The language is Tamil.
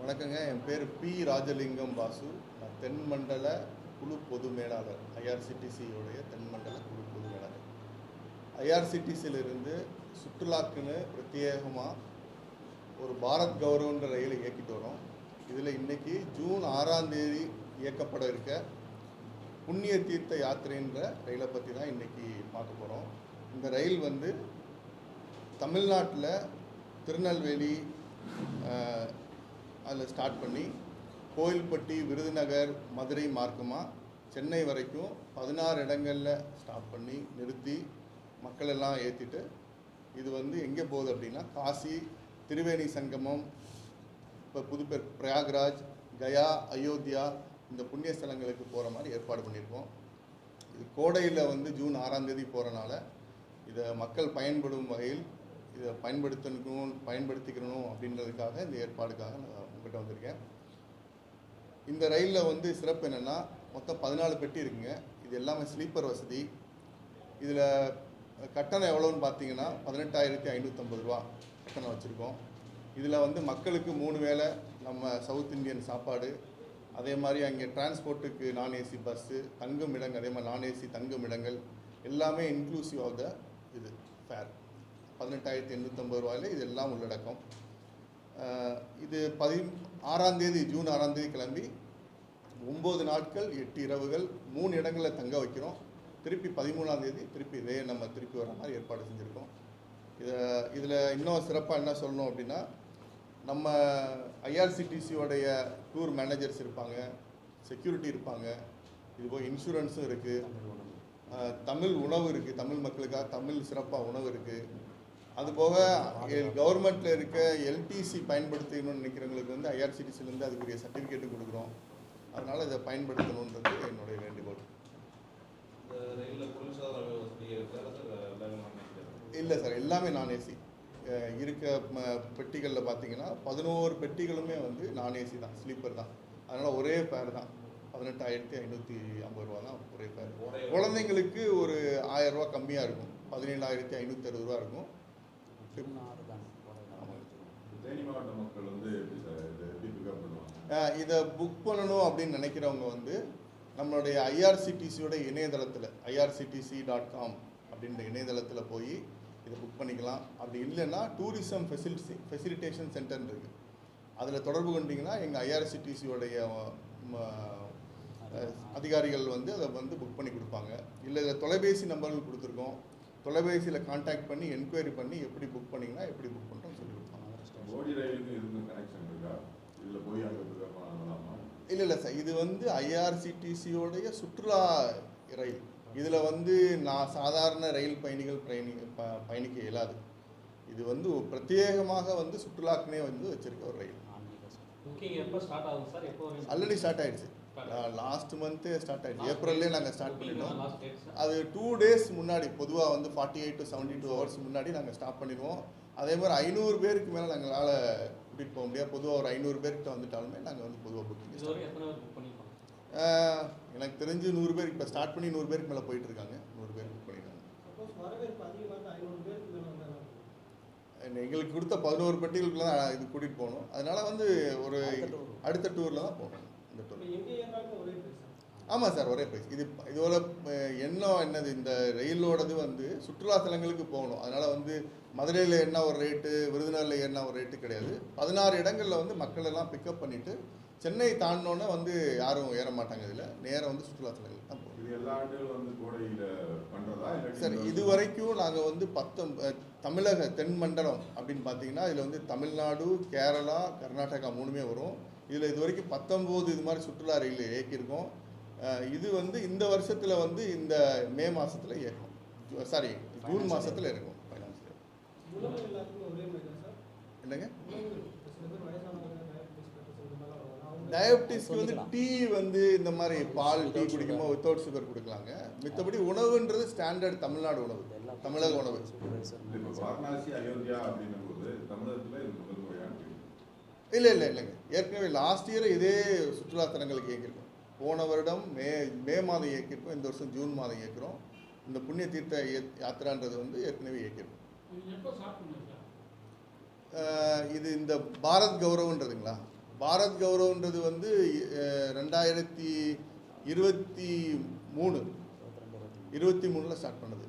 வணக்கங்க. என் பேர் பி ராஜலிங்கம் பாசு. நான் தென்மண்டல குழு பொது மேலாளர், ஐஆர்சிடிசியோடைய தென்மண்டல குழு பொது மேலாளர். ஐஆர்சிடிசியிலிருந்து சுற்றுலாக்குன்னு பிரத்யேகமாக ஒரு பாரத் கௌரவன்ற ரயிலை இயக்கிட்டு வரோம். இதில் இன்றைக்கி ஜூன் 6ஆம் தேதி இயக்கப்பட இருக்க புண்ணிய தீர்த்த யாத்திரைன்ற ரயிலை பற்றி தான் இன்றைக்கி பார்க்க போகிறோம். இந்த ரயில் வந்து தமிழ்நாட்டில் திருநெல்வேலி அதில் ஸ்டார்ட் பண்ணி கோயில்பட்டி, விருதுநகர், மதுரை மார்க்கமாக சென்னை வரைக்கும் 16 இடங்களில் ஸ்டாப் பண்ணி நிறுத்தி மக்களெல்லாம் ஏற்றிட்டு இது வந்து எங்கே போகுது அப்படின்னா காசி, திரிவேணி சங்கமம், இப்போ புதுப்பேர், பிரயாக்ராஜ், கயா, அயோத்தியா இந்த புண்ணிய ஸ்தலங்களுக்கு போகிற மாதிரி ஏற்பாடு பண்ணியிருக்கோம். இது கோடையில் வந்து ஜூன் 6ஆம் தேதி போகிறனால இதை மக்கள் பயன்படும் வகையில் இதை பயன்படுத்திக்கணும் அப்படின்றதுக்காக இந்த ஏற்பாடுக்காக நான் உங்கள்கிட்ட வந்திருக்கேன். இந்த ரயிலில் வந்து சிறப்பு என்னென்னா மொத்தம் 14 பெட்டி இருக்குங்க. இது எல்லாமே ஸ்லீப்பர் வசதி. இதில் கட்டணம் எவ்வளோன்னு பார்த்தீங்கன்னா 18,550 ரூபா கட்டணம் வச்சுருக்கோம். இதில் வந்து மக்களுக்கு 3 வேளை நம்ம சவுத் இந்தியன் சாப்பாடு, அதே மாதிரி அங்கே டிரான்ஸ்போர்ட்டுக்கு நான் ஏசி பஸ்ஸு, தங்கும் இடங்கள், அதே மாதிரி நான் ஏசி தங்கும் இடங்கள் எல்லாமே இன்க்ளூசிவ் ஆஃப் த இது ஃபேர் 18,850 ரூபாயில் இது எல்லாம் உள்ளடக்கம். இது 16ஆம் தேதி ஜூன் 6ஆம் தேதி கிளம்பி 9 நாட்கள் 8 இரவுகள் 3 இடங்களில் தங்க வைக்கிறோம். திருப்பி 13ஆம் தேதி திருப்பி திருப்பி வர மாதிரி ஏற்பாடு செஞ்சுருக்கோம். இதில் இன்னும் சிறப்பாக என்ன சொல்லணும் அப்படின்னா, நம்ம ஐஆர்சிடிசியோடைய டூர் மேனேஜர்ஸ் இருப்பாங்க, செக்யூரிட்டி இருப்பாங்க, இதுபோல் இன்சூரன்ஸும் இருக்குது, தமிழ் உணவு இருக்குது, தமிழ் மக்களுக்காக தமிழ் சிறப்பாக உணவு இருக்குது. அதுபோக கவர்மெண்ட்டில் இருக்க எல்டிசி பயன்படுத்தணும்னு நினைக்கிறவங்களுக்கு வந்து ஐஆர்சிடிசிலேருந்து அதுக்குரிய சர்டிஃபிகேட்டு கொடுக்குறோம். அதனால் இதை பயன்படுத்தணுன்றது என்னுடைய வேண்டுகோள். இல்லை சார், எல்லாமே நான் ஏசி இருக்க பெட்டிகளில் பார்த்தீங்கன்னா 11 பெட்டிகளுமே வந்து நான் ஏசி தான், ஸ்லீப்பர் தான். அதனால் ஒரே ஃபேர் தான், 18,550 ரூபா தான் ஒரே ஃபேர். குழந்தைங்களுக்கு ஒரு 1000 ரூபா கம்மியாக இருக்கும், 17,560 ரூபா இருக்கும். இதை புக் பண்ணணும் அப்படின்னு நினைக்கிறவங்க வந்து நம்மளுடைய ஐஆர்சிடிசியோட இணையதளத்தில் irctc.com அப்படின்ற இணையதளத்தில் போய் இதை புக் பண்ணிக்கலாம். அப்படி இல்லைன்னா டூரிசம் ஃபெசிலிட்டேஷன் சென்டர் இருக்குது, அதில் தொடர்பு கொண்டீங்கன்னா எங்கள் ஐஆர்சிடிசியோடைய அதிகாரிகள் வந்து அதை வந்து புக் பண்ணி கொடுப்பாங்க. இல்லை இதில் தொலைபேசி நம்பர்கள் கொடுத்துருக்கோம், தொலைபேசியில் கான்டாக்ட் பண்ணி என்கொயரி பண்ணி எப்படி புக் பண்ணிங்கன்னா எப்படி புக் பண்ணுறோம் சொல்லி கொடுப்பாங்க. இல்லை சார், இது வந்து ஐஆர்சிடிசியோடைய சுற்றுலா ரயில். இதில் வந்து நான் சாதாரண ரயில் பயணிகள் பயணிக்க இயலாது. இது வந்து பிரத்யேகமாக வந்து சுற்றுலாக்குனே வந்து வச்சிருக்க ஒரு ரயில். ஆல்ரெடி ஸ்டார்ட் ஆகிடுச்சு, லாஸ்ட் மந்த்து ஸ்டார்ட் ஆகிடுச்சு. ஏப்ரல்லே நாங்கள் ஸ்டார்ட் பண்ணிடுவோம். அது 2 days முன்னாடி, பொதுவாக வந்து 48 to 72 hours முன்னாடி நாங்கள் ஸ்டார்ட் பண்ணிடுவோம். அதே மாதிரி 500 பேருக்கு மேலே நாங்களால் கூட்டிகிட்டு போக முடியாது. பொதுவாக ஒரு 500 பேர்கிட்ட வந்துட்டாலுமே நாங்கள் வந்து பொதுவாக புக் பண்ணி எனக்கு தெரிஞ்சு 100 பேர் இப்போ ஸ்டார்ட் பண்ணி 100 பேருக்கு மேலே போயிட்டுருக்காங்க. 100 பேர் புக் பண்ணியிருக்காங்க. எங்களுக்கு கொடுத்த 11 பெட்டிகளுக்குள்ள தான் இது கூட்டிகிட்டு போகணும். அதனால் வந்து ஒரு அடுத்த டூரில் தான் போகணும். இந்த டூர் ஆமாம் சார், ஒரே ப்ரைஸ். இதோட என்னது, இந்த ரயிலோடது வந்து சுற்றுலா தலங்களுக்கு போகணும். அதனால் வந்து மதுரையில் என்ன ஒரு ரேட்டு, விருதுநகரில் என்ன ஒரு ரேட்டு கிடையாது. 16 இடங்களில் வந்து மக்கள் எல்லாம் பிக்கப் பண்ணிவிட்டு சென்னை தாண்டினோன்னே வந்து யாரும் ஏற மாட்டாங்க. இதில் நேரம் வந்து சுற்றுலா தலங்களுக்கு தான் போகும். சார், இது வரைக்கும் நாங்கள் வந்து தமிழக தென் மண்டலம் அப்படின்னு பார்த்தீங்கன்னா இதில் வந்து தமிழ்நாடு, கேரளா, கர்நாடகா 3மே வரும். இதில் இது வரைக்கும் 19 இது மாதிரி சுற்றுலா ரயில் இயக்கியிருக்கோம். இது வந்து இந்த வருஷத்தில் வந்து இந்த மே மாதத்தில் இயக்கும், ஜூன் மாதத்தில் இருக்கும். என்னங்க, டயபிட்டிஸ்க்கு வந்து டீ வந்து இந்த மாதிரி பால் டீ குடிக்கும்போது வித்தவுட் சுகர் கொடுக்கலாங்க. மித்தபடி உணவுன்றது ஸ்டாண்டர்ட் தமிழ்நாடு உணவு, தமிழக உணவு. இல்லைங்க, ஏற்கனவே லாஸ்ட் இயர் இதே சுற்றுலா தலங்களுக்கு இயக்கியிருக்கோம். போன வருடம் மே மாதம் இயக்கியிருக்கோம். இந்த வருஷம் ஜூன் மாதம் இயக்கிறோம். இந்த புண்ணிய தீர்த்த யாத்திரான்றது வந்து ஏற்கனவே இயக்கியிருக்கோம். இது இந்த பாரத் கௌரவன்றதுங்களா, பாரத் கௌரவ்ன்றது வந்து 2023 ஸ்டார்ட் பண்ணது.